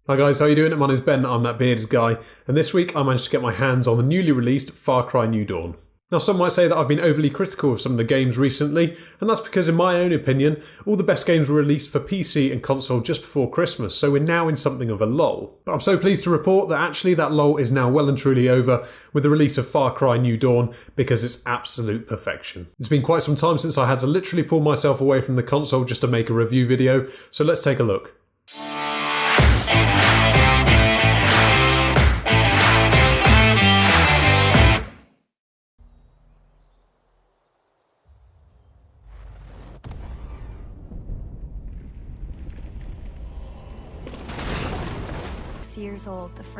Hi guys, how you doing? My name's Ben, I'm that bearded guy, and this week I managed to get my hands on the newly released Far Cry New Dawn. Now some might say that I've been overly critical of some of the games recently, and that's because in my own opinion, all the best games were released for PC and console just before Christmas, so we're now in something of a lull. But I'm so pleased to report that actually that lull is now well and truly over with the release of Far Cry New Dawn, because it's absolute perfection. It's been quite some time since I had to literally pull myself away from the console just to make a review video, so let's take a look.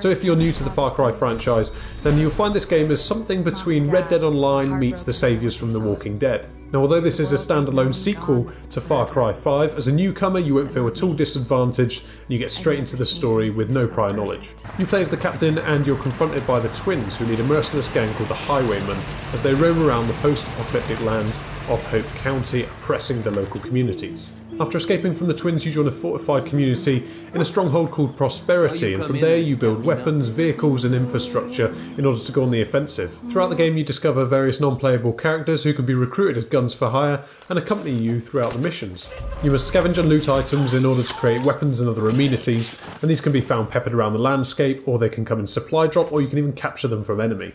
So if you're new to the Far Cry franchise, then you'll find this game as something between Red Dead Online meets The Saviours from The Walking Dead. Now although this is a standalone sequel to Far Cry 5, as a newcomer you won't feel at all disadvantaged and you get straight into the story with no prior knowledge. You play as the captain and you're confronted by the twins who lead a merciless gang called the Highwaymen as they roam around the post-apocalyptic lands of Hope County, oppressing the local communities. After escaping from the twins, you join a fortified community in a stronghold called Prosperity, and from there you build weapons, vehicles and infrastructure in order to go on the offensive. Throughout the game you discover various non-playable characters who can be recruited as guns for hire and accompany you throughout the missions. You must scavenge and loot items in order to create weapons and other amenities, and these can be found peppered around the landscape, or they can come in supply drop, or you can even capture them from enemy.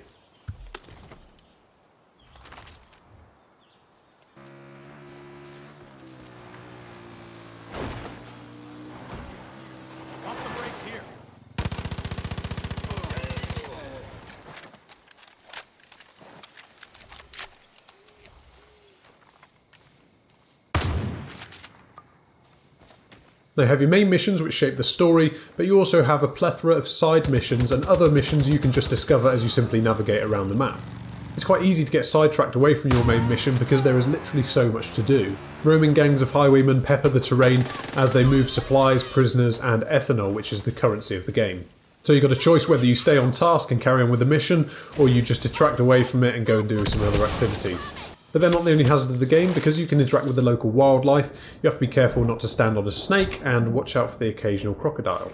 Now you have your main missions which shape the story, but you also have a plethora of side missions and other missions you can just discover as you simply navigate around the map. It's quite easy to get sidetracked away from your main mission because there is literally so much to do. Roaming gangs of highwaymen pepper the terrain as they move supplies, prisoners and ethanol, which is the currency of the game. So you've got a choice whether you stay on task and carry on with the mission, or you just detract away from it and go and do some other activities. But they're not the only hazard of the game, because you can interact with the local wildlife. You have to be careful not to stand on a snake and watch out for the occasional crocodile.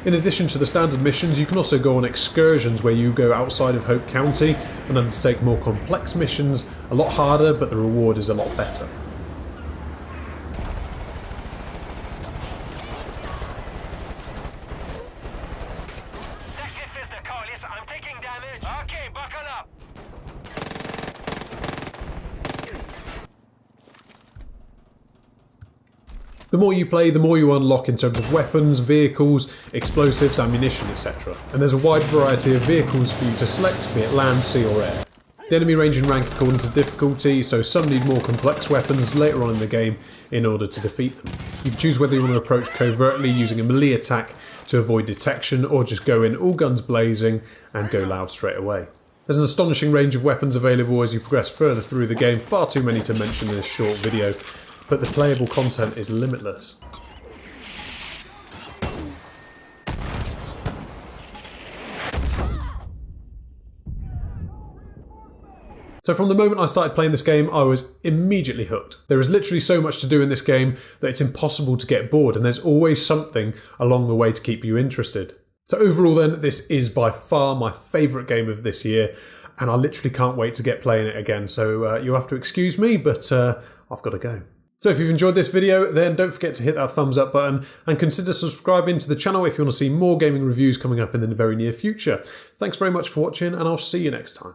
In addition to the standard missions, you can also go on excursions where you go outside of Hope County and undertake more complex missions, a lot harder, but the reward is a lot better. The more you play, the more you unlock in terms of weapons, vehicles, explosives, ammunition, etc. And there's a wide variety of vehicles for you to select, be it land, sea or air. The enemy range and rank according to difficulty, so some need more complex weapons later on in the game in order to defeat them. You can choose whether you want to approach covertly using a melee attack to avoid detection, or just go in all guns blazing and go loud straight away. There's an astonishing range of weapons available as you progress further through the game, far too many to mention in this short video. But the playable content is limitless. So from the moment I started playing this game, I was immediately hooked. There is literally so much to do in this game that it's impossible to get bored, and there's always something along the way to keep you interested. So overall then, this is by far my favourite game of this year, and I literally can't wait to get playing it again. So you'll have to excuse me, but I've got to go. So if you've enjoyed this video, then don't forget to hit that thumbs up button and consider subscribing to the channel if you want to see more gaming reviews coming up in the very near future. Thanks very much for watching, and I'll see you next time.